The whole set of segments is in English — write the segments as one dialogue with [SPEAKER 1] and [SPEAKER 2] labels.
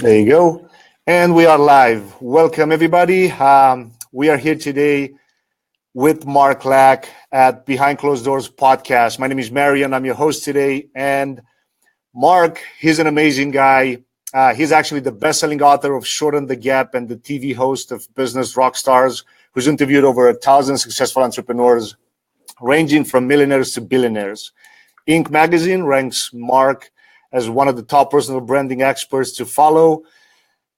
[SPEAKER 1] There you go. And we are live. Welcome, everybody. We are here today with Mark Lack at Behind Closed Doors podcast. My name is Marian. I'm your host today. And Mark, he's an amazing guy. He's actually the best-selling author of Shorten the Gap and the TV host of Business Rockstars, who's interviewed over 1,000 successful entrepreneurs, ranging from millionaires to billionaires. Inc. magazine ranks Mark as one of the top personal branding experts to follow.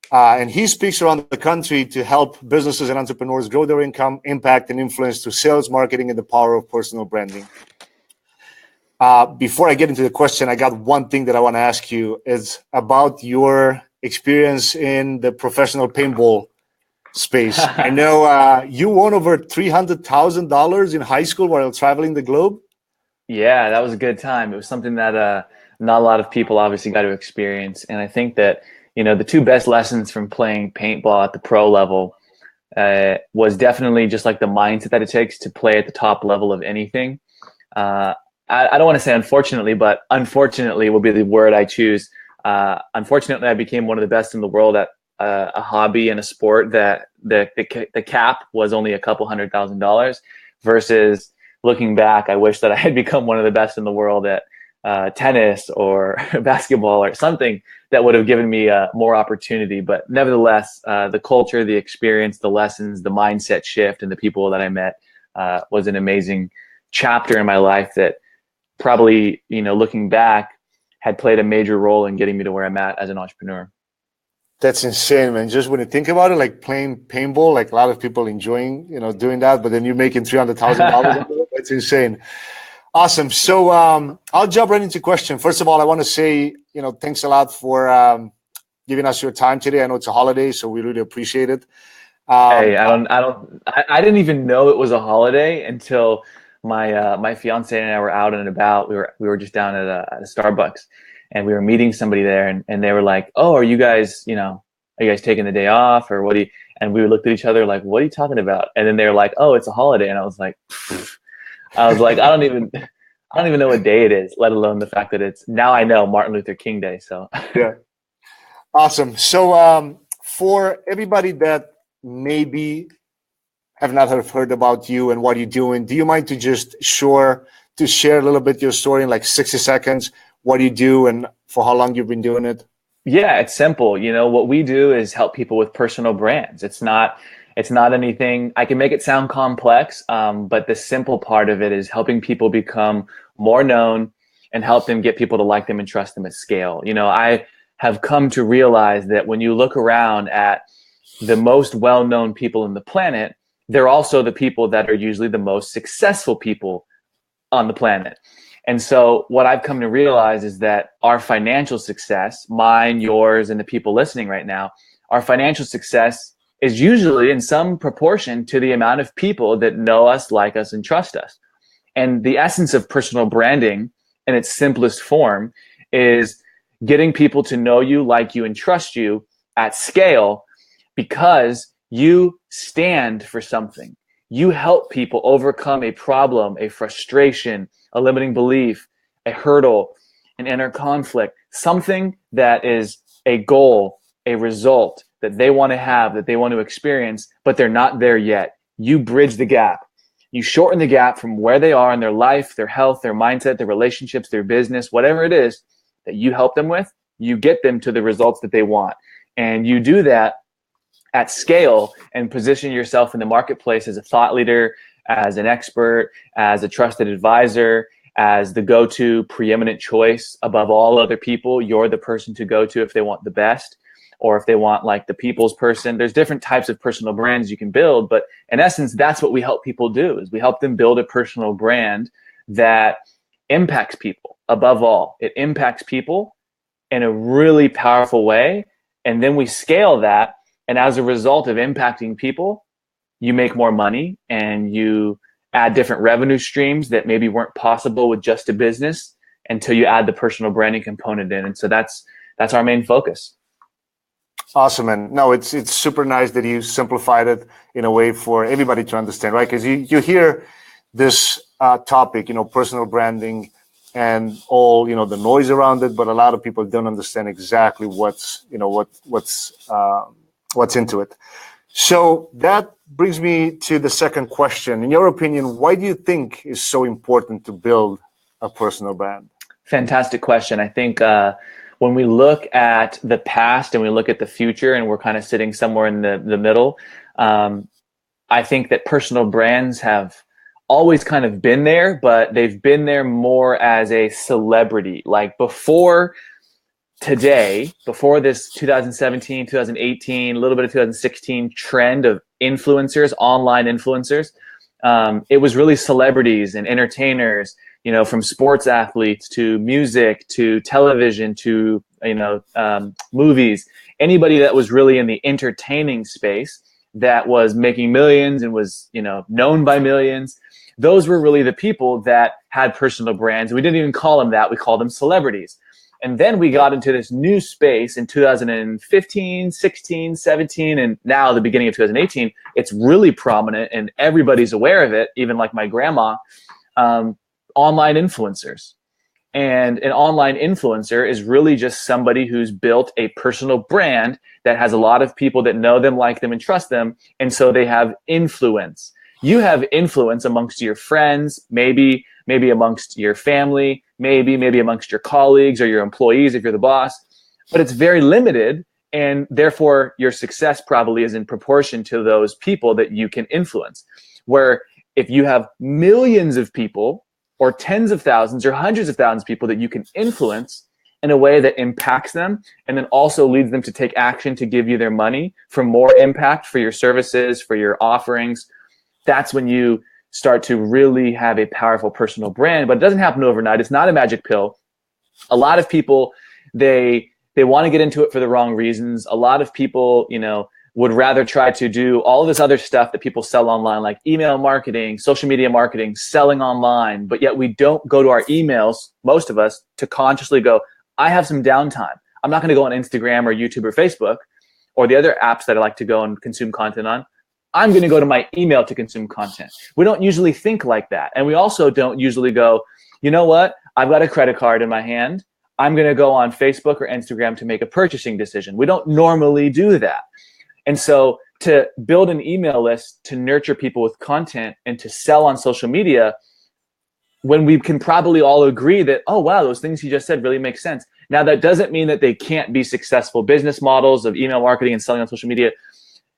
[SPEAKER 1] And he speaks around the country to help businesses and entrepreneurs grow their income, impact, and influence through sales, marketing, and the power of personal branding. Before I get into the question, I got one thing that I want to ask you. It's about your experience in the professional paintball space. I know you won over $300,000 in high school while traveling the globe.
[SPEAKER 2] Yeah, that was a good time. It was something that not a lot of people obviously got to experience. And I think that, the two best lessons from playing paintball at the pro level was definitely just like the mindset that it takes to play at the top level of anything. I don't want to say unfortunately, but unfortunately will be the word I choose. Unfortunately, I became one of the best in the world at a hobby and a sport that the cap was only a couple $100,000 versus looking back, I wish that I had become one of the best in the world at tennis or basketball or something that would have given me more opportunity. But nevertheless, the culture, the experience, the lessons, the mindset shift, and the people that I met was an amazing chapter in my life that probably, looking back, had played a major role in getting me to where I'm at as an entrepreneur.
[SPEAKER 1] That's insane, man. Just when you think about it, like playing paintball, like a lot of people enjoying, doing that, but then you're making $300,000. That's insane. Awesome. So I'll jump right into question. First of all, I want to say, thanks a lot for giving us your time today. I know it's a holiday, so we really appreciate it.
[SPEAKER 2] Hey, I didn't even know it was a holiday until my fiance and I were out and about. We were just down at a Starbucks, and we were meeting somebody there, and they were like, "Oh, are you guys taking the day off, or what do you?" And we looked at each other like, "What are you talking about?" And then they were like, "Oh, it's a holiday," and I was like, I don't even know what day it is, let alone the fact that it's now I know Martin Luther King Day. So
[SPEAKER 1] yeah, awesome. So for everybody that maybe have not heard about you and what you're doing, do you mind to just share a little bit your story in like 60 seconds, what you do and for how long you've been doing it?
[SPEAKER 2] Yeah, it's simple. What we do is help people with personal brands. It's not anything. I can make it sound complex, but the simple part of it is helping people become more known and help them get people to like them and trust them at scale. I have come to realize that when you look around at the most well-known people on the planet, they're also the people that are usually the most successful people on the planet. And so what I've come to realize is that our financial success, mine, yours, and the people listening right now, our financial success is usually in some proportion to the amount of people that know us, like us, and trust us. And the essence of personal branding in its simplest form is getting people to know you, like you, and trust you at scale because you stand for something. You help people overcome a problem, a frustration, a limiting belief, a hurdle, an inner conflict, something that is a goal, a result that they want to have, that they want to experience, but they're not there yet. You bridge the gap. You shorten the gap from where they are in their life, their health, their mindset, their relationships, their business, whatever it is that you help them with, you get them to the results that they want. And you do that at scale and position yourself in the marketplace as a thought leader, as an expert, as a trusted advisor, as the go-to preeminent choice above all other people. You're the person to go to if they want the best, or if they want like the people's person. There's different types of personal brands you can build, but in essence, that's what we help people do, is we help them build a personal brand that impacts people. Above all, it impacts people in a really powerful way. And then we scale that. And as a result of impacting people, you make more money and you add different revenue streams that maybe weren't possible with just a business until you add the personal branding component in. And so that's our main focus.
[SPEAKER 1] Awesome, man. No, it's super nice that you simplified it in a way for everybody to understand, right? Because you hear this topic, personal branding, and all, the noise around it, but a lot of people don't understand exactly what's into it. So that brings me to the second question. In your opinion, why do you think it's so important to build a personal brand?
[SPEAKER 2] Fantastic question. I think when we look at the past and we look at the future, and we're kind of sitting somewhere in the middle, I think that personal brands have always kind of been there, but they've been there more as a celebrity. Like before today, before this 2017, 2018, a little bit of 2016 trend of influencers, online influencers, it was really celebrities and entertainers, from sports athletes to music to television to, movies, anybody that was really in the entertaining space that was making millions and was, known by millions. Those were really the people that had personal brands. We didn't even call them that. We called them celebrities. And then we got into this new space in 2015, 16, 17, and now the beginning of 2018. It's really prominent and everybody's aware of it, even like my grandma, online influencers. And an online influencer is really just somebody who's built a personal brand that has a lot of people that know them, like them, and trust them. And so they have influence. You have influence amongst your friends, maybe amongst your family, maybe amongst your colleagues or your employees if you're the boss, but it's very limited, and therefore your success probably is in proportion to those people that you can influence. Where if you have millions of people or tens of thousands or hundreds of thousands of people that you can influence in a way that impacts them and then also leads them to take action to give you their money for more impact for your services, for your offerings, that's when you start to really have a powerful personal brand. But it doesn't happen overnight. It's not a magic pill. A lot of people, they want to get into it for the wrong reasons. A lot of people, would rather try to do all of this other stuff that people sell online, like email marketing, social media marketing, selling online. But yet we don't go to our emails, most of us, to consciously go, I have some downtime. I'm not going to go on Instagram or YouTube or Facebook or the other apps that I like to go and consume content on. I'm going to go to my email to consume content. We don't usually think like that. And we also don't usually go, you know what? I've got a credit card in my hand. I'm going to go on Facebook or Instagram to make a purchasing decision. We don't normally do that. And so to build an email list, to nurture people with content, and to sell on social media, when we can probably all agree that, oh, wow, those things you just said really make sense. Now, that doesn't mean that they can't be successful business models of email marketing and selling on social media.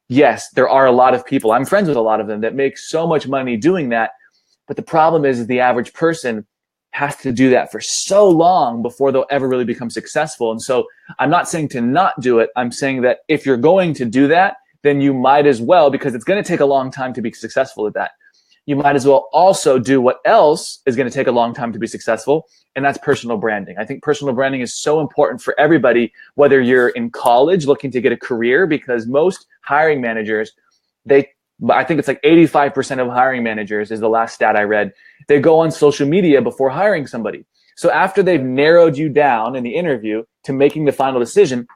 [SPEAKER 2] Yes, there are a lot of people, I'm friends with a lot of them, that make so much money doing that. But the problem is the average person has to do that for so long before they'll ever really become successful. And so I'm not saying to not do it. I'm saying that if you're going to do that, then you might as well, because it's going to take a long time to be successful at that. You might as well also do what else is going to take a long time to be successful, and that's personal branding. I think personal branding is so important for everybody, whether you're in college looking to get a career, because most hiring managers, I think it's like 85% of hiring managers is the last stat I read. They go on social media before hiring somebody. So after they've narrowed you down in the interview to making the final decision,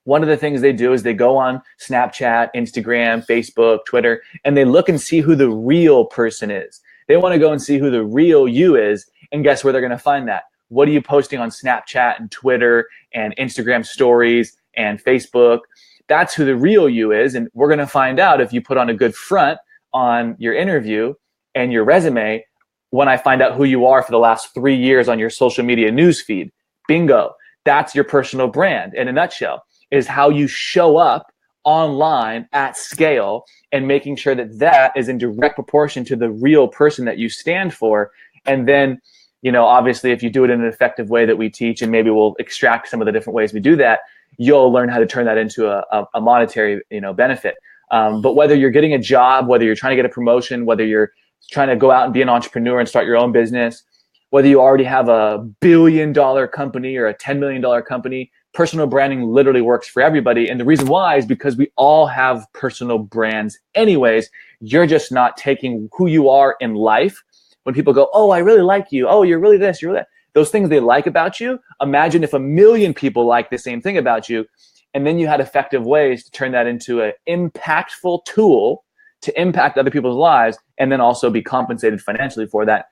[SPEAKER 2] one of the things they do is they go on Snapchat, Instagram, Facebook, Twitter, and they look and see who the real person is. They want to go and see who the real you is. And guess where they're going to find that? What are you posting on Snapchat and Twitter and Instagram stories and Facebook? That's who the real you is. And we're going to find out if you put on a good front on your interview and your resume when I find out who you are for the last 3 years on your social media newsfeed. Bingo. That's your personal brand in a nutshell, is how you show up online at scale and making sure that that is in direct proportion to the real person that you stand for. And then, obviously, if you do it in an effective way that we teach, and maybe we'll extract some of the different ways we do that, you'll learn how to turn that into a monetary, benefit. But whether you're getting a job, whether you're trying to get a promotion, whether you're trying to go out and be an entrepreneur and start your own business, whether you already have a $1 billion company or a $10 million company, personal branding literally works for everybody. And the reason why is because we all have personal brands anyways. You're just not taking who you are in life. When people go, oh, I really like you. Oh, you're really this, you're really that. Those things they like about you. Imagine if 1 million people like the same thing about you. And then you had effective ways to turn that into an impactful tool to impact other people's lives and then also be compensated financially for that.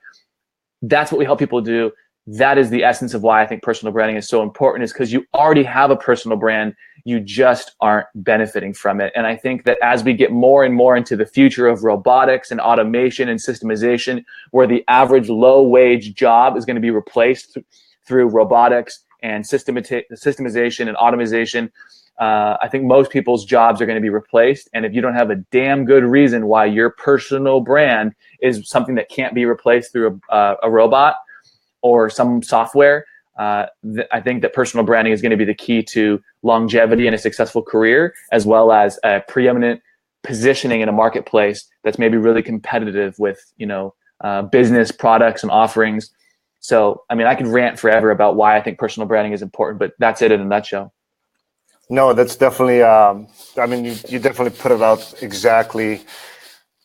[SPEAKER 2] That's what we help people do. that is the essence of why I think personal branding is so important, is because you already have a personal brand. You just aren't benefiting from it. And I think that as we get more and more into the future of robotics and automation and systemization, where the average low wage job is going to be replaced through robotics and systemization and automation, I think most people's jobs are going to be replaced. And if you don't have a damn good reason why your personal brand is something that can't be replaced through a robot or some software, I think that personal branding is going to be the key to longevity in a successful career, as well as a preeminent positioning in a marketplace that's maybe really competitive with, business products and offerings. So, I mean, I could rant forever about why I think personal branding is important, but that's it in a nutshell.
[SPEAKER 1] No, that's definitely, you definitely put it out exactly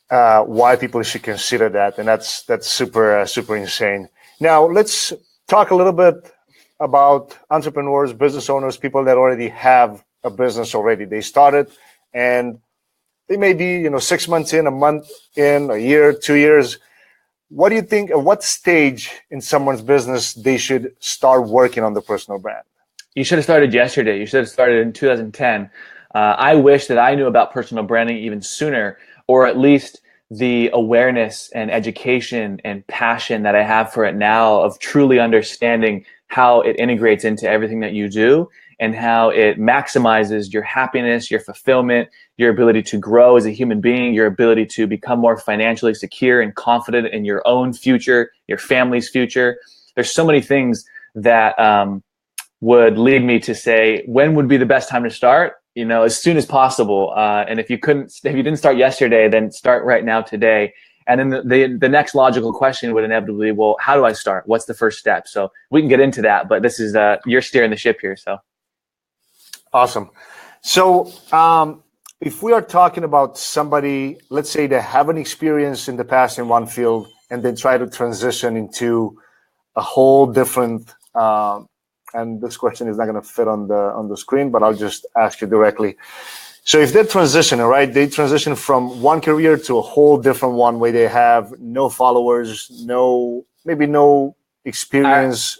[SPEAKER 1] why people should consider that. And that's super, super insane. Now, let's talk a little bit about entrepreneurs, business owners, people that already have a business already. They started and they may be, 6 months in, a month in, a year, 2 years. What do you think, at what stage in someone's business they should start working on the personal brand?
[SPEAKER 2] You should have started yesterday. You should have started in 2010. I wish that I knew about personal branding even sooner, or at least the awareness and education and passion that I have for it now, of truly understanding how it integrates into everything that you do and how it maximizes your happiness, your fulfillment, your ability to grow as a human being, your ability to become more financially secure and confident in your own future, your family's future. There's so many things that would lead me to say, when would be the best time to start? As soon as possible. And if you didn't start yesterday, then start right now today. And then the next logical question would inevitably, well, how do I start? What's the first step? So we can get into that, but this is you're steering the ship here. So
[SPEAKER 1] awesome. So if we are talking about somebody, let's say they have an experience in the past in one field and then try to transition into a whole different and this question is not going to fit on the screen, but I'll just ask you directly. So if they're transitioning, right, they transition from one career to a whole different one where they have no followers, maybe no experience.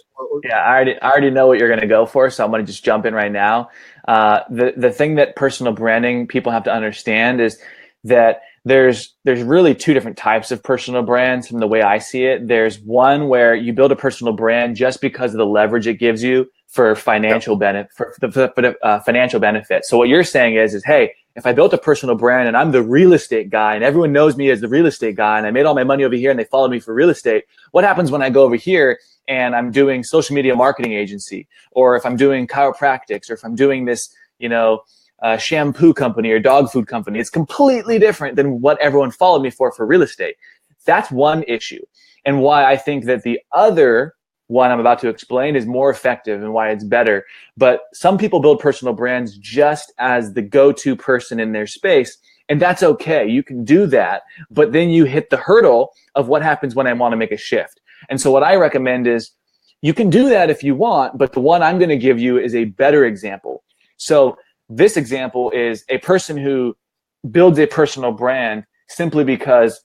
[SPEAKER 2] I already know what you're going to go for, so I'm going to just jump in right now. The thing that personal branding people have to understand is that there's really two different types of personal brands from the way I see it. There's one where you build a personal brand just because of the leverage it gives you for financial benefit, for the financial benefit. So what you're saying is, hey, if I built a personal brand and I'm the real estate guy and everyone knows me as the real estate guy and I made all my money over here and they follow me for real estate, what happens when I go over here and I'm doing social media marketing agency, or if I'm doing chiropractics, or if I'm doing this, shampoo company or dog food company? It's completely different than what everyone followed me for real estate. That's one issue, and why I think that the other one I'm about to explain is more effective and why it's better. But some people build personal brands just as the go-to person in their space, and that's okay. You can do that, but then you hit the hurdle of what happens when I want to make a shift. And so what I recommend is you can do that if you want, but the one I'm going to give you is a better example. So this example is a person who builds a personal brand simply because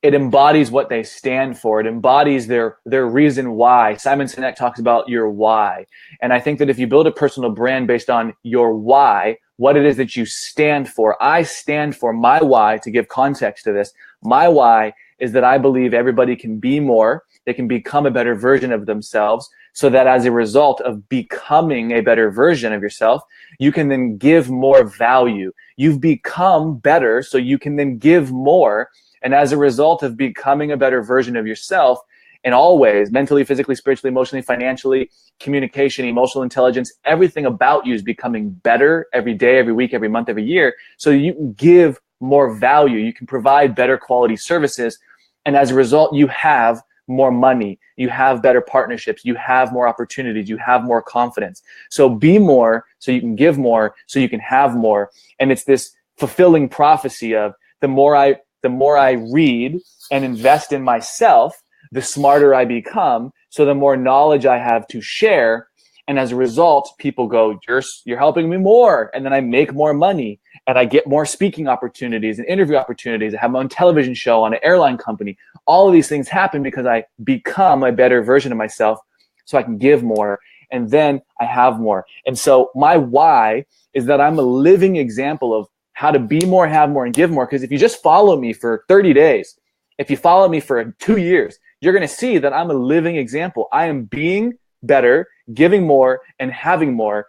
[SPEAKER 2] it embodies what they stand for. It embodies their reason why. Simon Sinek talks about your why. And I think that if you build a personal brand based on your why, what it is that you stand for. I stand for my why. To give context to this, my why is that I believe everybody can be more. They can become a better version of themselves, so that as a result of becoming a better version of yourself, you can then give more value. You've become better, so you can then give more. And as a result of becoming a better version of yourself in all ways, mentally, physically, spiritually, emotionally, financially, communication, emotional intelligence, everything about you is becoming better every day, every week, every month, every year. So you can give more value. You can provide better quality services. And as a result, you have more money, you have better partnerships, you have more opportunities, you have more confidence. So be more so you can give more, so you can have more. And it's this fulfilling prophecy of the more I read and invest in myself, the smarter I become. So the more knowledge I have to share, And as a result, people go, you're helping me more. And then I make more money and I get more speaking opportunities and interview opportunities. I have my own television show on an airline company. All of these things happen because I become a better version of myself so I can give more. And then I have more. And so my why is that I'm a living example of how to be more, have more, and give more. Because if you just follow me for 30 days, if you follow me for 2 years, you're going to see that I'm a living example. I am being better, giving more, and having more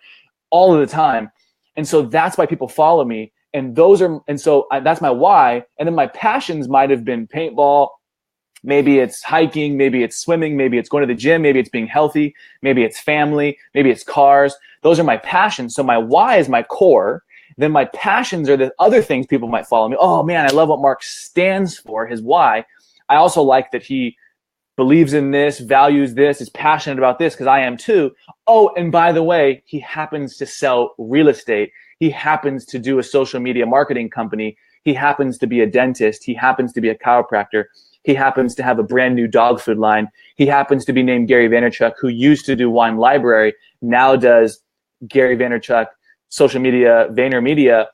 [SPEAKER 2] all of the time. And so that's why people follow me. And that's my why. And then my passions might have been paintball. Maybe it's hiking, maybe it's swimming, maybe it's going to the gym, maybe it's being healthy, maybe it's family, maybe it's cars. Those are my passions. So my why is my core. Then my passions are the other things people might follow me. Oh man, I love what Mark stands for, his why. I also like that he believes in this, values this, is passionate about this, because I am too. Oh, and by the way, he happens to sell real estate. He happens to do a social media marketing company. He happens to be a dentist. He happens to be a chiropractor. He happens to have a brand new dog food line. He happens to be named Gary Vaynerchuk, who used to do Wine Library, now does Gary Vaynerchuk, social media, VaynerMedia.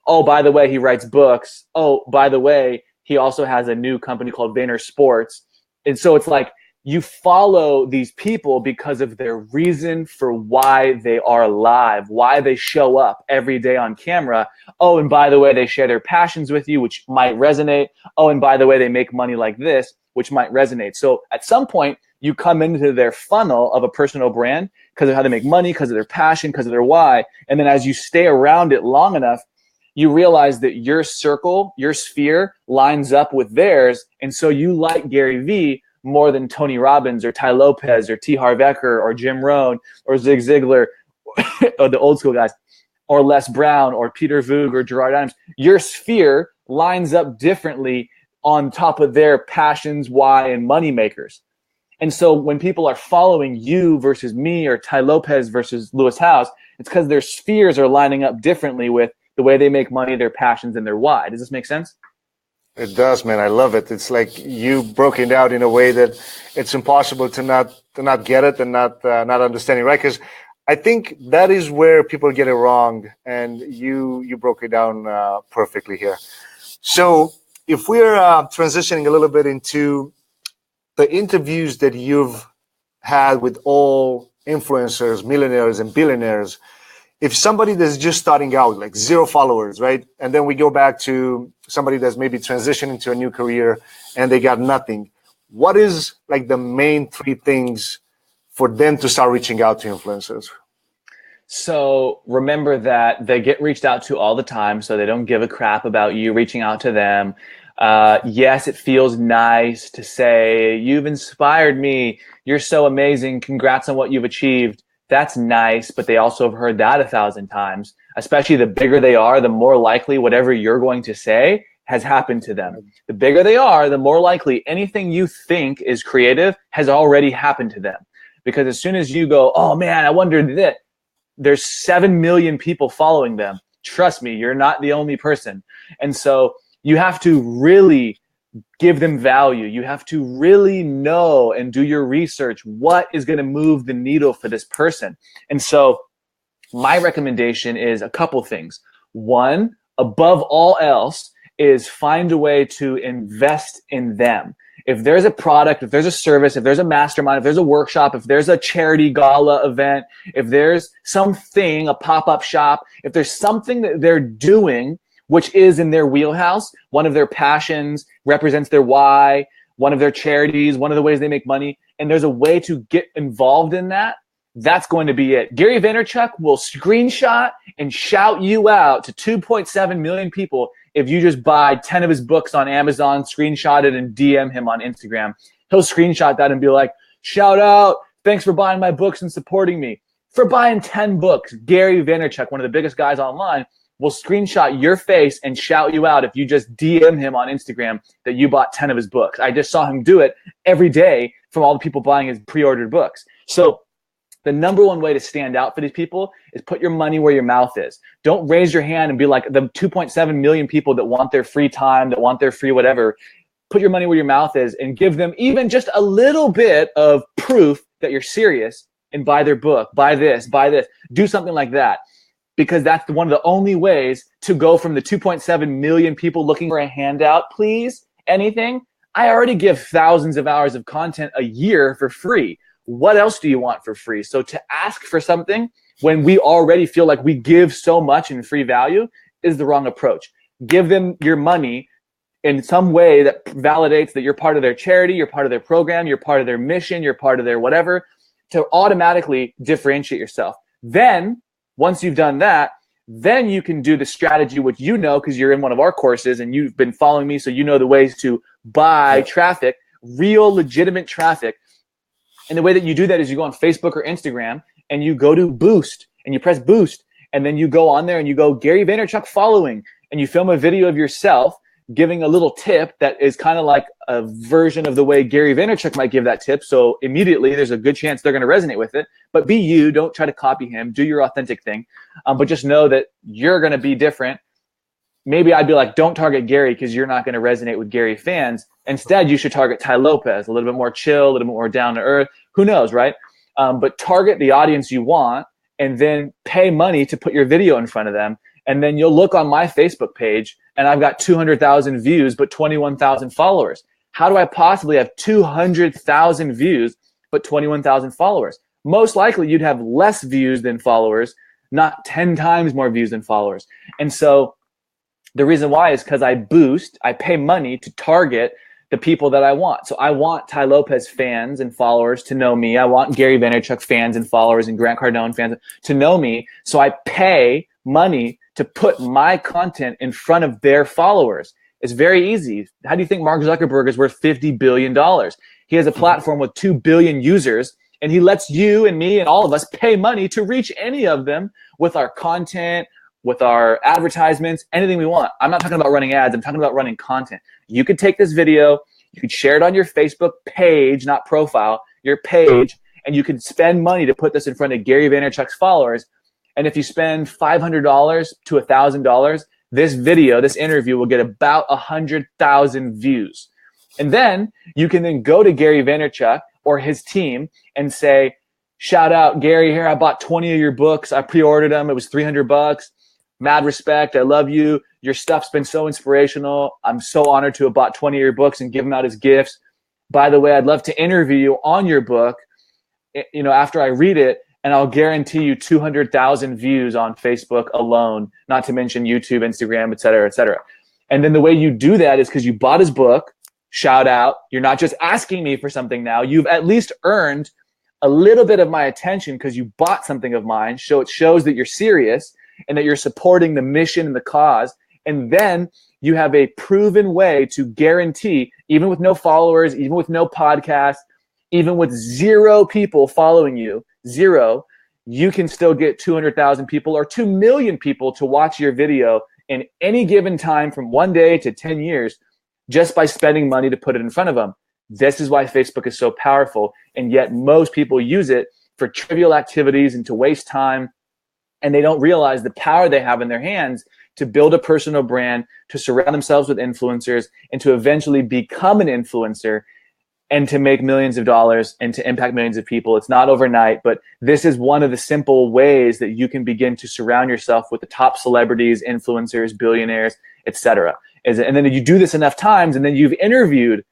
[SPEAKER 2] Oh, by the way, he writes books. Oh, by the way, he also has a new company called Vayner Sports. And so it's like you follow these people because of their reason for why they are alive, why they show up every day on camera. Oh, and by the way, they share their passions with you, which might resonate. Oh, and by the way, they make money like this, which might resonate. So at some point, you come into their funnel of a personal brand because of how they make money, because of their passion, because of their why. And then as you stay around it long enough, you realize that your circle, your sphere lines up with theirs. And so you like Gary Vee more than Tony Robbins or Ty Lopez or T. Harv Eker or Jim Rohn or Zig Ziglar or the old school guys or Les Brown or Peter Voog or Gerard Adams. Your sphere lines up differently on top of their passions, why, and money makers. And so when people are following you versus me or Ty Lopez versus Lewis Howes, it's because their spheres are lining up differently with the way they make money, their passions, and their why. Does this make sense?
[SPEAKER 1] It does, man. I love it. It's like you broke it out in a way that it's impossible to not get it and not understanding, right? Because I think that is where people get it wrong, and you broke it down perfectly here. So if we're transitioning a little bit into the interviews that you've had with all influencers, millionaires, and billionaires, if somebody that's just starting out, like 0 followers, right? And then we go back to somebody that's maybe transitioning to a new career and they got nothing. What is like the main 3 things for them to start reaching out to influencers?
[SPEAKER 2] So remember that they get reached out to all the time, so they don't give a crap about you reaching out to them. Yes, it feels nice to say, you've inspired me. You're so amazing. Congrats on what you've achieved. That's nice, but they also have heard that 1,000 times. Especially the bigger they are, the more likely whatever you're going to say has happened to them. The bigger they are, the more likely anything you think is creative has already happened to them. Because as soon as you go, oh man, I wondered that, there's 7 million people following them. Trust me, you're not the only person. And so you have to really give them value. You have to really know and do your research. What is going to move the needle for this person? And so my recommendation is a couple things. One, above all else, is find a way to invest in them. If there's a product, if there's a service, if there's a mastermind, if there's a workshop, if there's a charity gala event, if there's something, a pop-up shop, if there's something that they're doing which is in their wheelhouse, one of their passions, represents their why, one of their charities, one of the ways they make money, and there's a way to get involved in that, that's going to be it. Gary Vaynerchuk will screenshot and shout you out to 2.7 million people if you just buy 10 of his books on Amazon, screenshot it, and DM him on Instagram. He'll screenshot that and be like, shout out, thanks for buying my books and supporting me. For buying 10 books, Gary Vaynerchuk, one of the biggest guys online, will screenshot your face and shout you out if you just DM him on Instagram that you bought 10 of his books. I just saw him do it every day from all the people buying his pre-ordered books. So the number one way to stand out for these people is put your money where your mouth is. Don't raise your hand and be like the 2.7 million people that want their free time, that want their free whatever. Put your money where your mouth is and give them even just a little bit of proof that you're serious and buy their book, buy this, do something like that. Because that's one of the only ways to go from the 2.7 million people looking for a handout, please, anything. I already give thousands of hours of content a year for free. What else do you want for free? So to ask for something when we already feel like we give so much in free value is the wrong approach. Give them your money in some way that validates that you're part of their charity, you're part of their program, you're part of their mission, you're part of their whatever, to automatically differentiate yourself. Then, once you've done that, then you can do the strategy, which you know because you're in one of our courses and you've been following me, so you know the ways to buy traffic, real legitimate traffic. And the way that you do that is you go on Facebook or Instagram and you go to Boost and you press Boost, and then you go on there and you go Gary Vaynerchuk following, and you film a video of yourself giving a little tip that is kind of like a version of the way Gary Vaynerchuk might give that tip. So immediately there's a good chance they're going to resonate with it. But be you, don't try to copy him, do your authentic thing. But just know that you're going to be different. Maybe I'd be like, don't target Gary because you're not going to resonate with Gary fans. Instead, you should target Tai Lopez, a little bit more chill, a little bit more down to earth. Who knows, right? But target the audience you want and then pay money to put your video in front of them. And then you'll look on my Facebook page and I've got 200,000 views, but 21,000 followers. How do I possibly have 200,000 views, but 21,000 followers? Most likely you'd have less views than followers, not 10 times more views than followers. And so the reason why is because I pay money to target the people that I want. So I want Tai Lopez fans and followers to know me. I want Gary Vaynerchuk fans and followers and Grant Cardone fans to know me. So I pay money to put my content in front of their followers. It's very easy. How do you think Mark Zuckerberg is worth $50 billion? He has a platform with 2 billion users, and he lets you and me and all of us pay money to reach any of them with our content, with our advertisements, anything we want. I'm not talking about running ads. I'm talking about running content. You could take this video, you could share it on your Facebook page, not profile, your page, and you could spend money to put this in front of Gary Vaynerchuk's followers. And if you spend $500 to $1,000, this video, this interview will get about 100,000 views. And then you can then go to Gary Vaynerchuk or his team and say, shout out, Gary, here, I bought 20 of your books. I pre-ordered them. It was $300. Mad respect. I love you. Your stuff's been so inspirational. I'm so honored to have bought 20 of your books and give them out as gifts. By the way, I'd love to interview you on your book, after I read it. And I'll guarantee you 200,000 views on Facebook alone, not to mention YouTube, Instagram, et cetera, et cetera. And then the way you do that is because you bought his book, shout out. You're not just asking me for something now. You've at least earned a little bit of my attention because you bought something of mine. So it shows that you're serious and that you're supporting the mission and the cause. And then you have a proven way to guarantee, even with no followers, even with no podcast, even with 0 people following you, 0, you can still get 200,000 people or 2 million people to watch your video in any given time from 1 day to 10 years just by spending money to put it in front of them. This is why Facebook is so powerful, and yet most people use it for trivial activities and to waste time, and they don't realize the power they have in their hands to build a personal brand, to surround themselves with influencers, and to eventually become an influencer and to make millions of dollars and to impact millions of people. It's not overnight, but this is one of the simple ways that you can begin to surround yourself with the top celebrities, influencers, billionaires, etc. And then you do this enough times, and then you've interviewed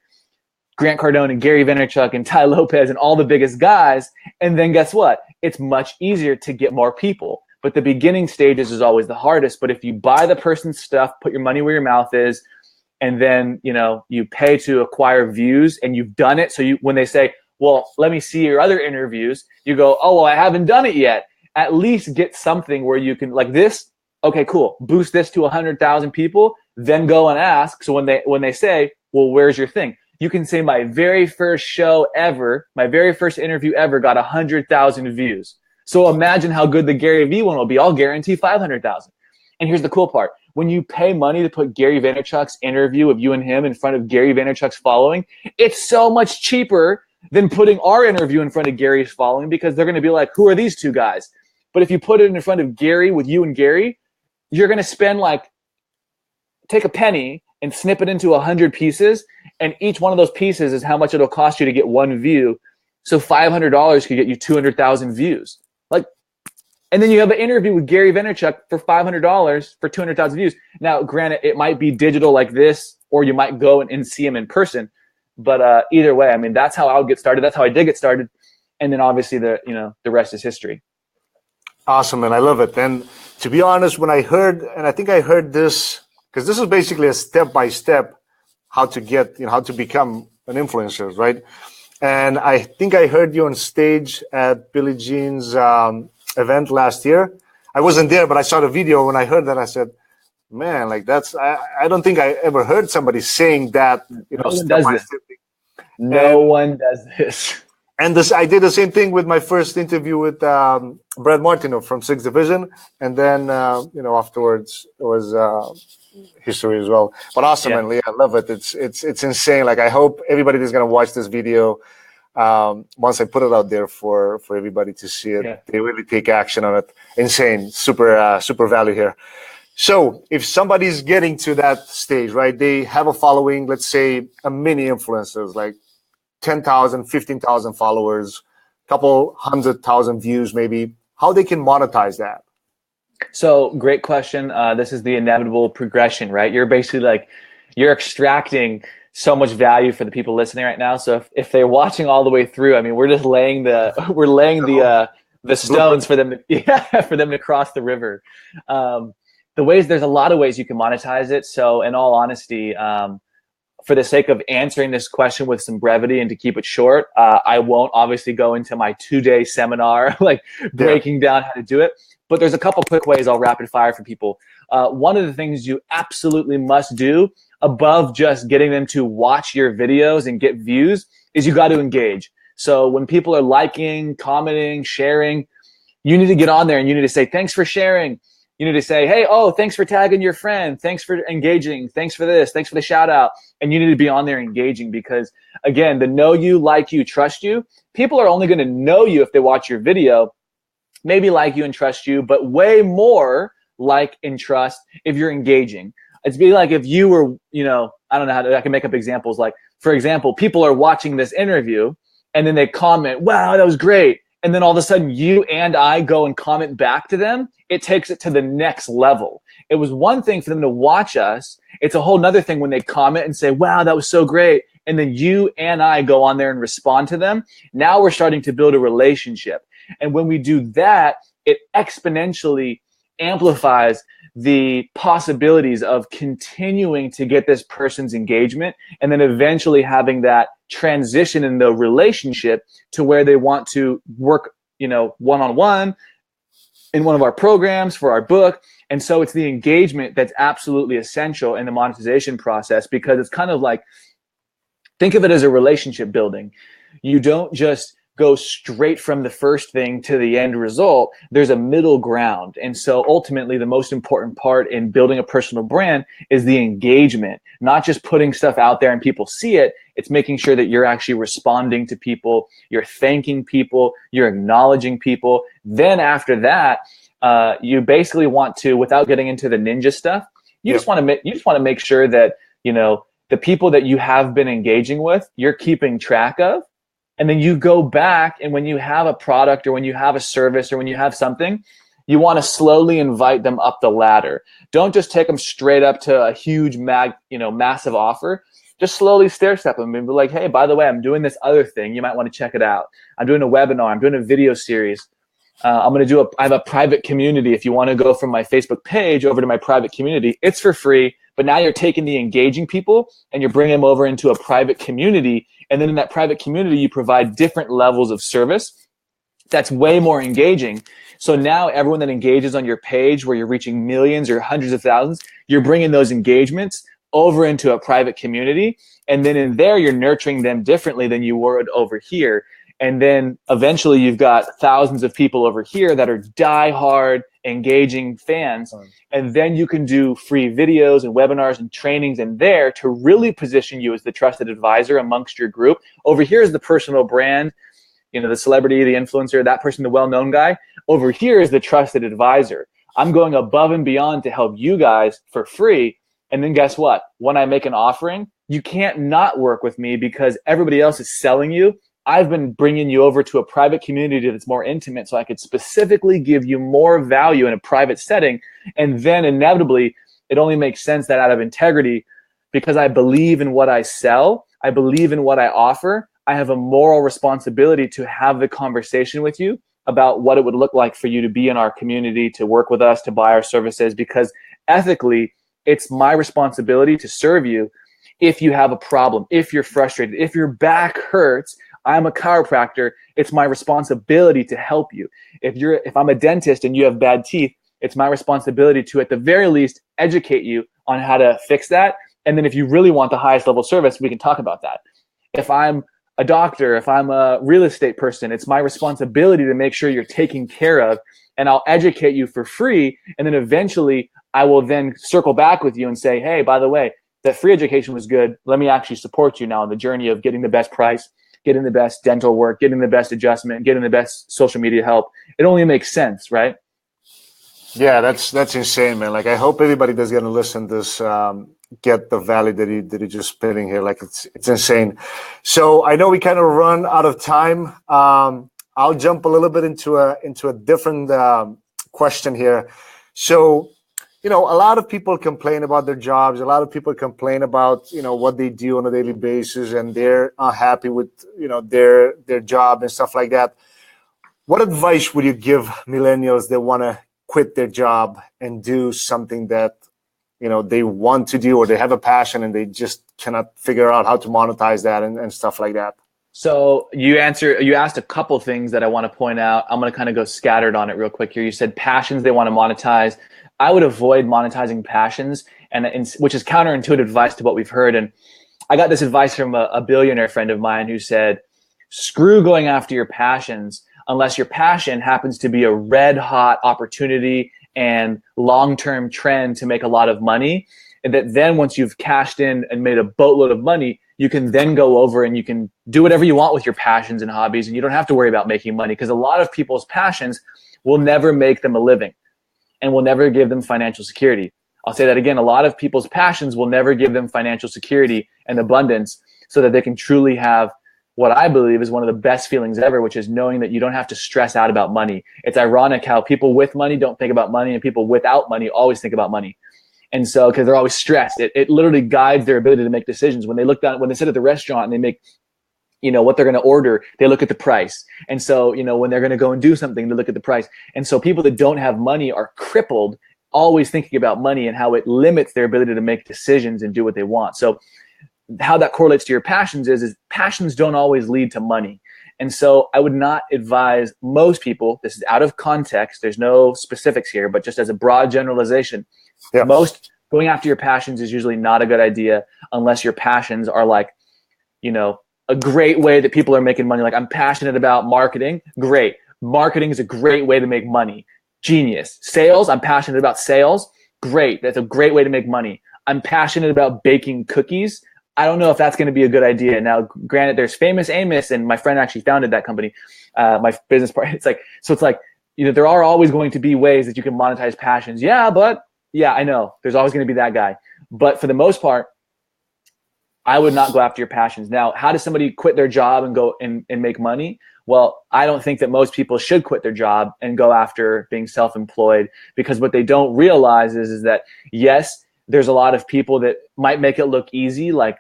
[SPEAKER 2] Grant Cardone and Gary Vaynerchuk and Tai Lopez and all the biggest guys, and then guess what? It's much easier to get more people. But the beginning stages is always the hardest. But if you buy the person's stuff, put your money where your mouth is, and then you pay to acquire views, and you've done it. So when they say, well, let me see your other interviews, you go, oh, well, I haven't done it yet. At least get something where you can, like this, okay, cool, boost this to 100,000 people, then go and ask. So when they say, well, where's your thing? You can say my very first show ever, my very first interview ever got 100,000 views. So imagine how good the Gary Vee one will be. I'll guarantee 500,000. And here's the cool part. When you pay money to put Gary Vaynerchuk's interview of you and him in front of Gary Vaynerchuk's following, it's so much cheaper than putting our interview in front of Gary's following, because they're going to be like, who are these two guys? But if you put it in front of Gary with you and Gary, you're going to spend take a penny and snip it into 100 pieces, and each one of those pieces is how much it'll cost you to get one view. So $500 could get you 200,000 views. Like, and then you have an interview with Gary Vaynerchuk for $500 for 200,000 views. Now, granted, it might be digital like this, or you might go and see him in person. But either way, I mean, that's how I would get started. That's how I did get started. And then obviously the rest is history.
[SPEAKER 1] Awesome, man. I love it. And to be honest, when I heard, and I think I heard this, because this is basically a step-by-step how to get, how to become an influencer, right? And I think I heard you on stage at Billie Jean's event last year. I wasn't there, but I saw the video. When I heard that, I said, man, like I don't think I ever heard somebody saying that, step-by-step.
[SPEAKER 2] No one does this.
[SPEAKER 1] And I did the same thing with my first interview with Brad Martino from 6th Division. And then, afterwards it was history as well. But awesome, man. Yeah, I love it. It's insane. Like, I hope everybody that's going to watch this video, once I put it out there for everybody to see it, they really take action on it. Insane. Super value here. So if somebody's getting to that stage, right, they have a following, let's say a mini influencers, like 10,000, 15,000 followers, couple 100,000 views, maybe, how they can monetize that?
[SPEAKER 2] So great question. This is the inevitable progression, right? You're basically you're extracting so much value for the people listening right now. So if they're watching all the way through, I mean, we're just laying the stones for them to cross the river. There's a lot of ways you can monetize it. So in all honesty, for the sake of answering this question with some brevity and to keep it short, I won't obviously go into my 2-day seminar, breaking down how to do it. But there's a couple quick ways I'll rapid fire for people. One of the things you absolutely must do above just getting them to watch your videos and get views is you got to engage. So when people are liking, commenting, sharing, you need to get on there and you need to say, thanks for sharing. You need to say, hey, thanks for tagging your friend. Thanks for engaging. Thanks for this. Thanks for the shout out. And you need to be on there engaging because, again, the know you, like you, trust you, people are only going to know you if they watch your video, maybe like you and trust you, but way more like and trust if you're engaging. It's be like if you were, I don't know I can make up examples. Like, for example, people are watching this interview and then they comment, wow, that was great. And then all of a sudden you and I go and comment back to them. It takes it to the next level. It was one thing for them to watch us. It's a whole nother thing when they comment and say, wow, that was so great. And then you and I go on there and respond to them. Now we're starting to build a relationship. And when we do that, it exponentially amplifies the possibilities of continuing to get this person's engagement and then eventually having that transition in the relationship to where they want to work, one-on-one in one of our programs for our book. And so it's the engagement that's absolutely essential in the monetization process because it's kind of like, think of it as a relationship building. You don't just go straight from the first thing to the end result. There's a middle ground. And so ultimately the most important part in building a personal brand is the engagement, not just putting stuff out there and people see it. It's making sure that you're actually responding to people, you're thanking people, you're acknowledging people. Then after that, you basically want to, without getting into the ninja stuff, you just want to make sure that, the people that you have been engaging with, you're keeping track of. And then you go back, and when you have a product or when you have a service or when you have something, you want to slowly invite them up the ladder. Don't just take them straight up to a huge, massive offer. Just slowly stair step them and be like, hey, by the way, I'm doing this other thing. You might want to check it out. I'm doing a webinar. I'm doing a video series. I have a private community. If you want to go from my Facebook page over to my private community, it's for free. But now you're taking the engaging people and you're bringing them over into a private community. And then in that private community, you provide different levels of service that's way more engaging. So now everyone that engages on your page where you're reaching millions or hundreds of thousands, you're bringing those engagements over into a private community. And then in there, you're nurturing them differently than you would over here. And then eventually you've got thousands of people over here that are diehard, engaging fans. And then you can do free videos and webinars and trainings in there to really position you as the trusted advisor amongst your group. Over here is the personal brand, the celebrity, the influencer, that person, the well-known guy. Over here is the trusted advisor. I'm going above and beyond to help you guys for free. And then guess what? When I make an offering, you can't not work with me because everybody else is selling you I've been bringing you over to a private community that's more intimate so I could specifically give you more value in a private setting. And then inevitably, it only makes sense that out of integrity, because I believe in what I sell, I believe in what I offer, I have a moral responsibility to have the conversation with you about what it would look like for you to be in our community, to work with us, to buy our services, because ethically, it's my responsibility to serve you. If you have a problem, if you're frustrated, if your back hurts, I'm a chiropractor. It's my responsibility to help you. If I'm a dentist and you have bad teeth, it's my responsibility to, at the very least, educate you on how to fix that. And then if you really want the highest level service, we can talk about that. If I'm a doctor, if I'm a real estate person, it's my responsibility to make sure you're taken care of, and I'll educate you for free. And then eventually I will then circle back with you and say, hey, by the way, that free education was good. Let me actually support you now on the journey of getting the best price, getting the best dental work, getting the best adjustment, getting the best social media help. It only makes sense, right?
[SPEAKER 1] Yeah, that's insane, man. Like, I hope everybody that's gonna listen to this get the value that he just spitting here. Like, it's insane. So I know we kind of run out of time. I'll jump a little bit into a different question here. So, a lot of people complain about their jobs. A lot of people complain about what they do on a daily basis, and they're unhappy with their job and stuff like that. What advice would you give millennials that want to quit their job and do something that they want to do, or they have a passion and they just cannot figure out how to monetize that and stuff like that?
[SPEAKER 2] So you asked a couple things that I want to point out. I'm going to kind of go scattered on it real quick here. You said passions they want to monetize. I would avoid monetizing passions, and which is counterintuitive advice to what we've heard. And I got this advice from a billionaire friend of mine who said, screw going after your passions unless your passion happens to be a red hot opportunity and long-term trend to make a lot of money. And that then once you've cashed in and made a boatload of money, you can then go over and you can do whatever you want with your passions and hobbies, and you don't have to worry about making money, because a lot of people's passions will never make them a living and will never give them financial security. I'll say that again. A lot of people's passions will never give them financial security and abundance so that they can truly have what I believe is one of the best feelings ever, which is knowing that you don't have to stress out about money. It's ironic how people with money don't think about money, and people without money always think about money. And so, because they're always stressed, it literally guides their ability to make decisions. When they look down, when they sit at the restaurant and they make, what they're going to order, they look at the price. And so, when they're going to go and do something, they look at the price. And so people that don't have money are crippled, always thinking about money and how it limits their ability to make decisions and do what they want. So how that correlates to your passions is passions don't always lead to money. And so I would not advise most people, this is out of context, there's no specifics here, but just as a broad generalization, most going after your passions is usually not a good idea unless your passions are like, a great way that people are making money. Like, I'm passionate about marketing. Great. Marketing is a great way to make money. Genius. Sales. I'm passionate about sales. Great. That's a great way to make money. I'm passionate about baking cookies. I don't know if that's going to be a good idea. Now, granted, there's Famous Amos, and my friend actually founded that company, my business partner. It's like, there are always going to be ways that you can monetize passions. Yeah, I know. There's always going to be that guy. But for the most part, I would not go after your passions. Now, how does somebody quit their job and go and make money? Well, I don't think that most people should quit their job and go after being self-employed, because what they don't realize is that, yes, there's a lot of people that might make it look easy. Like,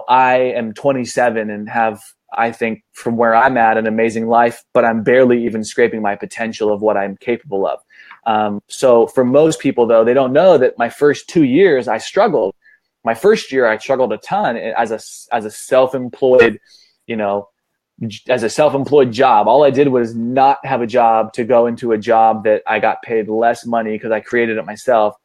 [SPEAKER 2] I am 27 and have, I think, from where I'm at, an amazing life, but I'm barely even scraping my potential of what I'm capable of. So for most people, though, they don't know that my first 2 years I struggled. My first year I struggled a ton as a self-employed, as a self-employed job. All I did was not have a job to go into a job that I got paid less money because I created it myself.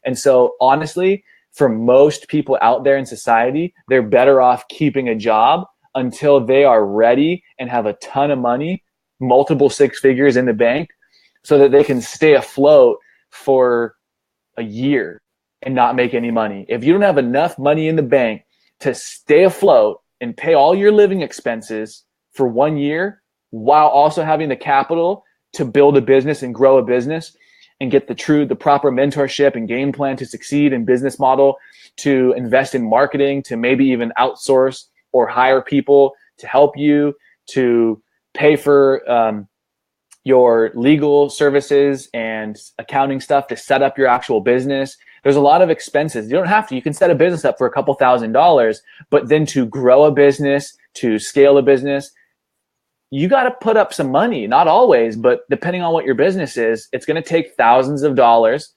[SPEAKER 2] And so honestly, for most people out there in society, they're better off keeping a job until they are ready and have a ton of money, multiple six figures in the bank, so that they can stay afloat for a year and not make any money. If you don't have enough money in the bank to stay afloat and pay all your living expenses for 1 year, while also having the capital to build a business and grow a business and get the proper mentorship and game plan to succeed in business model, to invest in marketing, to maybe even outsource or hire people to help you, to pay for your legal services and accounting stuff to set up your actual business. There's a lot of expenses. You don't have to. You can set a business up for a couple $1,000s, but then to grow a business, to scale a business, you got to put up some money. Not always, but depending on what your business is, it's going to take thousands of dollars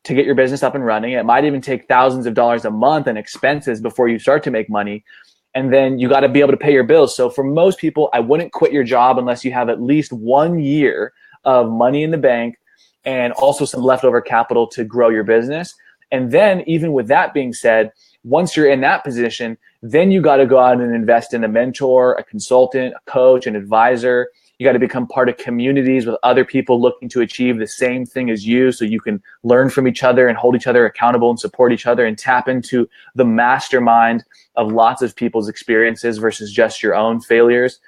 [SPEAKER 2] to get your business up and running. It might even take thousands of dollars a month in expenses before you start to make money. And then you got to be able to pay your bills. So for most people, I wouldn't quit your job unless you have at least 1 year of money in the bank and also some leftover capital to grow your business. And then even with that being said, once you're in that position, then you got to go out and invest in a mentor, a consultant, a coach, an advisor. You got to become part of communities with other people looking to achieve the same thing as you, so you can learn from each other and hold each other accountable and support each other and tap into the mastermind of lots of people's experiences versus just your own failures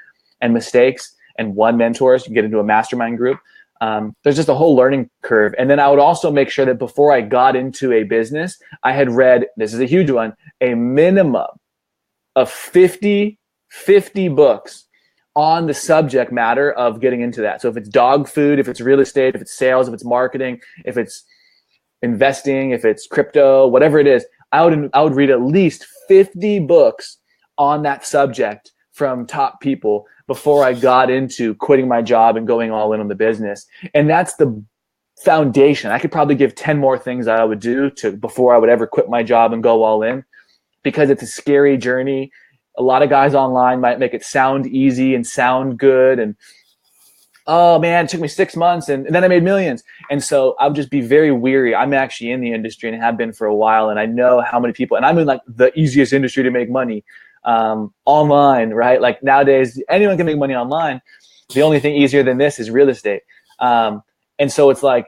[SPEAKER 2] and mistakes. And one mentor, so you get into a mastermind group. There's just a whole learning curve. And then I would also make sure that before I got into a business, I had read, this is a huge one, a minimum of 50 books on the subject matter of getting into that. So if it's dog food, if it's real estate, if it's sales, if it's marketing, if it's investing, if it's crypto, whatever it is, I would read at least 50 books on that subject from top people before I got into quitting my job and going all in on the business. And that's the foundation. I could probably give 10 more things that I would do before I would ever quit my job and go all in, because it's a scary journey. A lot of guys online might make it sound easy and sound good. And, oh man, it took me 6 months and then I made millions. And so I would just be very weary. I'm actually in the industry and have been for a while. And I know how many people, and I'm in like the easiest industry to make money, online, right? Like nowadays, anyone can make money online. The only thing easier than this is real estate. And so it's like,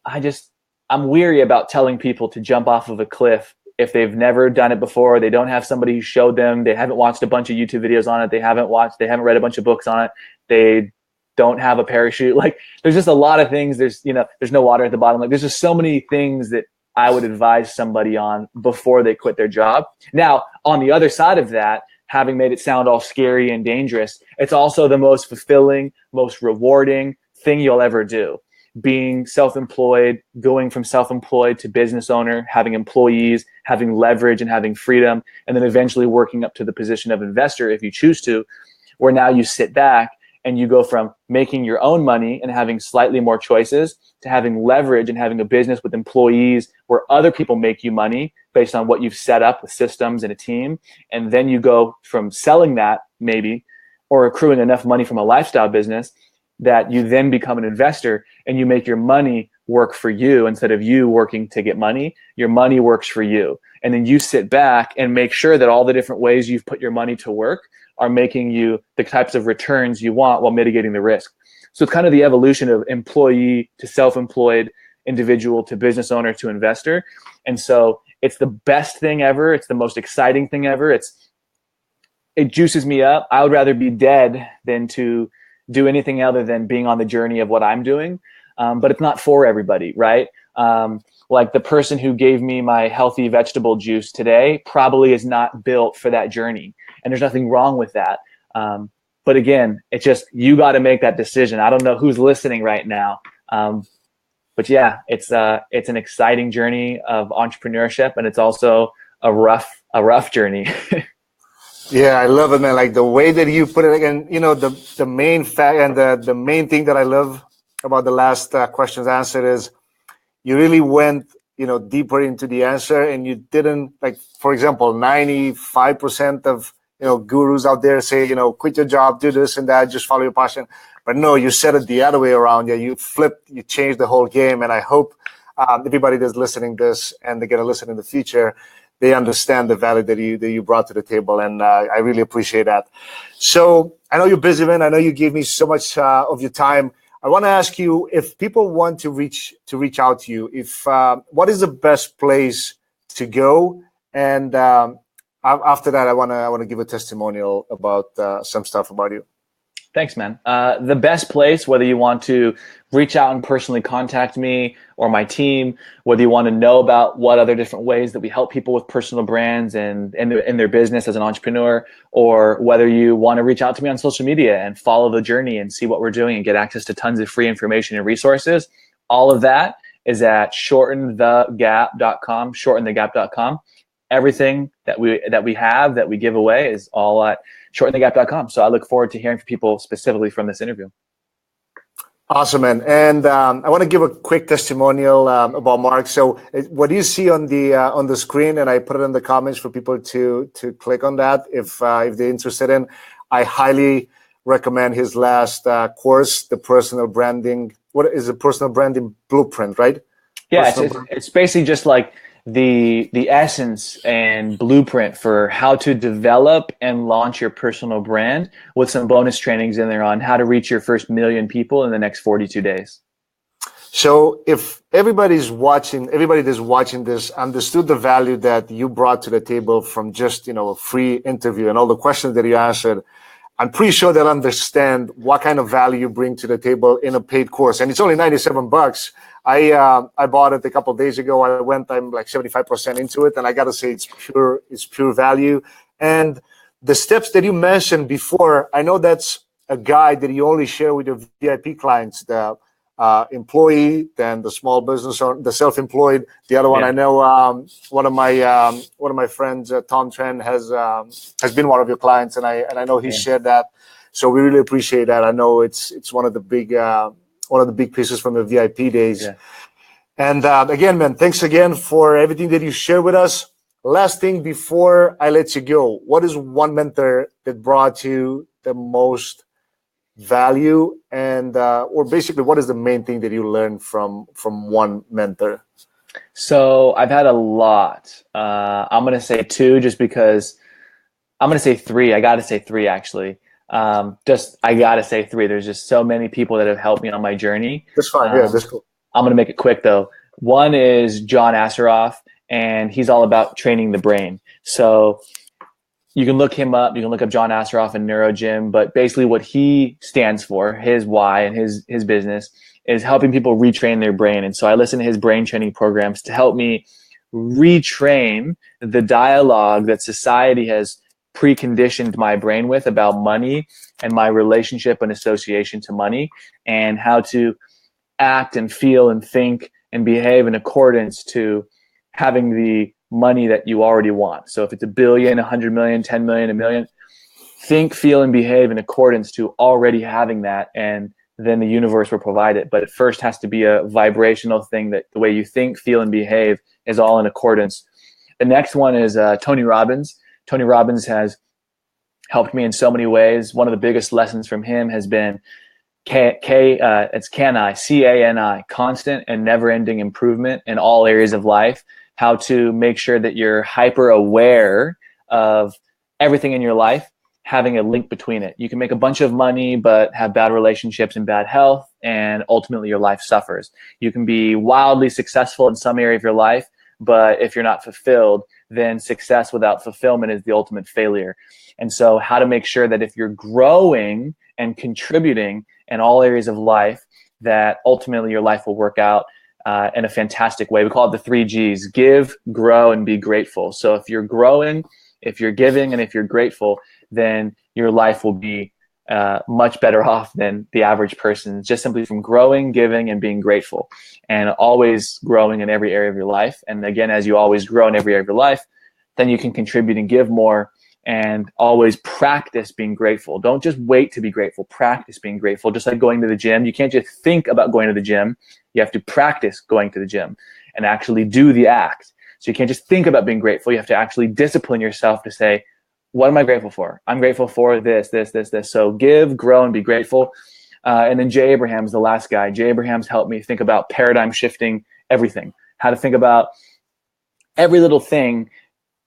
[SPEAKER 2] I'm weary about telling people to jump off of a cliff if they've never done it before. They don't have somebody who showed them. They haven't watched a bunch of YouTube videos on it. They haven't read a bunch of books on it. They don't have a parachute. Like there's just a lot of things. There's no water at the bottom. Like there's just so many things that I would advise somebody on before they quit their job. Now, on the other side of that, having made it sound all scary and dangerous, it's also the most fulfilling, most rewarding thing you'll ever do. Being self-employed, going from self-employed to business owner, having employees, having leverage and having freedom, and then eventually working up to the position of investor if you choose to, where now you sit back and you go from making your own money and having slightly more choices to having leverage and having a business with employees where other people make you money based on what you've set up with systems and a team. And then you go from selling that maybe or accruing enough money from a lifestyle business that you then become an investor and you make your money work for you instead of you working to get money. Your money works for you. And then you sit back and make sure that all the different ways you've put your money to work are making you the types of returns you want while mitigating the risk. So it's kind of the evolution of employee to self-employed, individual to business owner to investor. And so it's the best thing ever. It's the most exciting thing ever. It juices me up. I would rather be dead than to do anything other than being on the journey of what I'm doing. But it's not for everybody, right? Like the person who gave me my healthy vegetable juice today probably is not built for that journey. And there's nothing wrong with that. But again, it's just, you got to make that decision. I don't know who's listening right now. But yeah, it's an exciting journey of entrepreneurship, and it's also a rough journey.
[SPEAKER 1] Yeah, I love it, man. Like the way that you put it, and the main fact and the main thing that I love about the last questions answered is you really went, deeper into the answer, and you didn't, like, for example, 95% of gurus out there say, quit your job, do this and that, just follow your passion. But no, you said it the other way around. Yeah, you flipped, you changed the whole game. And I hope everybody that's listening this and they're gonna listen in the future, they understand the value that you brought to the table, and I really appreciate that. So I know you're busy, man. I know you gave me so much of your time. I want to ask you, if people want to reach out to you, what is the best place to go? And after that, I want to give a testimonial about some stuff about you.
[SPEAKER 2] Thanks, man. The best place, whether you want to reach out and personally contact me or my team, whether you want to know about what other different ways that we help people with personal brands and in their business as an entrepreneur, or whether you want to reach out to me on social media and follow the journey and see what we're doing and get access to tons of free information and resources, all of that is at shortenthegap.com, shortenthegap.com. Everything that we have that we give away is all at shortenthegap.com. So I look forward to hearing from people specifically from this interview.
[SPEAKER 1] Awesome, man. And I want to give a quick testimonial about Mark. So what you see on the screen, and I put it in the comments for people to click on that if they're interested in. I highly recommend his last course, the personal branding. What is a personal branding blueprint, right?
[SPEAKER 2] Yeah, it's basically just like the essence and blueprint for how to develop and launch your personal brand, with some bonus trainings in there on how to reach your first 1 million people in the next 42 days.
[SPEAKER 1] So if everybody that's watching this understood the value that you brought to the table from just, a free interview and all the questions that you answered, I'm pretty sure they'll understand what kind of value you bring to the table in a paid course. And it's only $97. I bought it a couple of days ago. I'm like 75% into it, and I gotta say it's pure value. And the steps that you mentioned before, I know that's a guide that you only share with your VIP clients, the employee, then the small business owner, the self-employed. The other one, I know one of my friends, Tom Tran, has been one of your clients, and I know he shared that. So we really appreciate that. I know it's one of the big pieces from the VIP days. Yeah. And again, man, thanks again for everything that you shared with us. Last thing before I let you go, what is one mentor that brought you the most value, and or basically what is the main thing that you learned from one mentor?
[SPEAKER 2] So I've had a lot. I'm going to say two, just because I'm going to say three. I got to say three, actually. I got to say three. There's just so many people that have helped me on my journey.
[SPEAKER 1] That's fine. Yeah, that's cool.
[SPEAKER 2] I'm going to make it quick though. One is John Assaraf, and he's all about training the brain. So you can look him up. You can look up John Assaraf and NeuroGym, but basically what he stands for, his why and his business, is helping people retrain their brain. And so I listen to his brain training programs to help me retrain the dialogue that society has preconditioned my brain with about money and my relationship and association to money, and how to act and feel and think and behave in accordance to having the money that you already want. So if it's $1 billion, 100 million, 10 million, 1 million, think, feel, and behave in accordance to already having that, and then the universe will provide it. But it first has to be a vibrational thing, that the way you think, feel, and behave is all in accordance. The next one is Tony Robbins. Tony Robbins has helped me in so many ways. One of the biggest lessons from him has been CANI, constant and never-ending improvement in all areas of life. How to make sure that you're hyper aware of everything in your life, having a link between it. You can make a bunch of money but have bad relationships and bad health, and ultimately your life suffers. You can be wildly successful in some area of your life, but if you're not fulfilled, then success without fulfillment is the ultimate failure. And so how to make sure that if you're growing and contributing in all areas of life, that ultimately your life will work out in a fantastic way. We call it the 3 Gs: give, grow, and be grateful. So if you're growing, if you're giving, and if you're grateful, then your life will be much better off than the average person, just simply from growing, giving, and being grateful, and always growing in every area of your life. And again, as you always grow in every area of your life, then you can contribute and give more, and always practice being grateful. Don't just wait to be grateful. Practice being grateful. Just like going to the gym, you can't just think about going to the gym. You have to practice going to the gym and actually do the act. So you can't just think about being grateful. You have to actually discipline yourself to say, what am I grateful for? I'm grateful for this, this, this, this. So give, grow, and be grateful. And then Jay Abraham's the last guy. Jay Abraham's helped me think about paradigm shifting everything. How to think about every little thing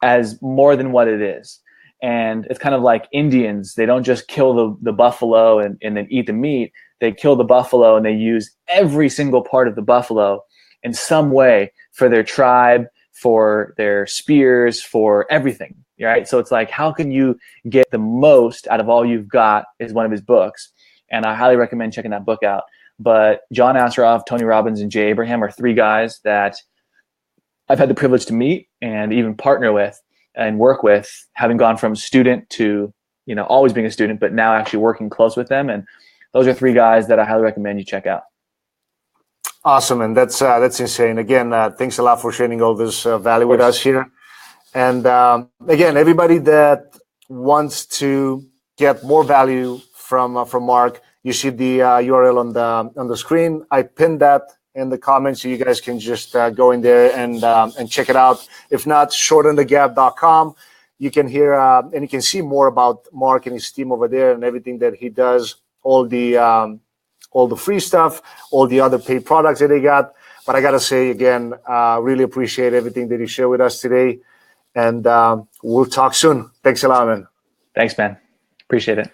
[SPEAKER 2] as more than what it is. And it's kind of like Indians. They don't just kill the buffalo and then eat the meat. They kill the buffalo and they use every single part of the buffalo in some way for their tribe, for their spears, for everything. Right? So it's like, how can you get the most out of all you've got, is one of his books. and I highly recommend checking that book out. But John Assaraf, Tony Robbins, and Jay Abraham are three guys that I've had the privilege to meet and even partner with and work with, having gone from student to, always being a student, but now actually working close with them. And those are three guys that I highly recommend you check out.
[SPEAKER 1] Awesome, and that's insane. Again, thanks a lot for sharing all this value with us here. And again, everybody that wants to get more value from Mark, you see the URL on the screen. I pinned that in the comments, so you guys can just go in there and check it out. If not, shortenthegap.com. You can hear and you can see more about Mark and his team over there and everything that he does. All the free stuff, all the other paid products that they got. But I gotta say again, really appreciate everything that you shared with us today. And we'll talk soon. Thanks a lot, man.
[SPEAKER 2] Thanks, man. Appreciate it.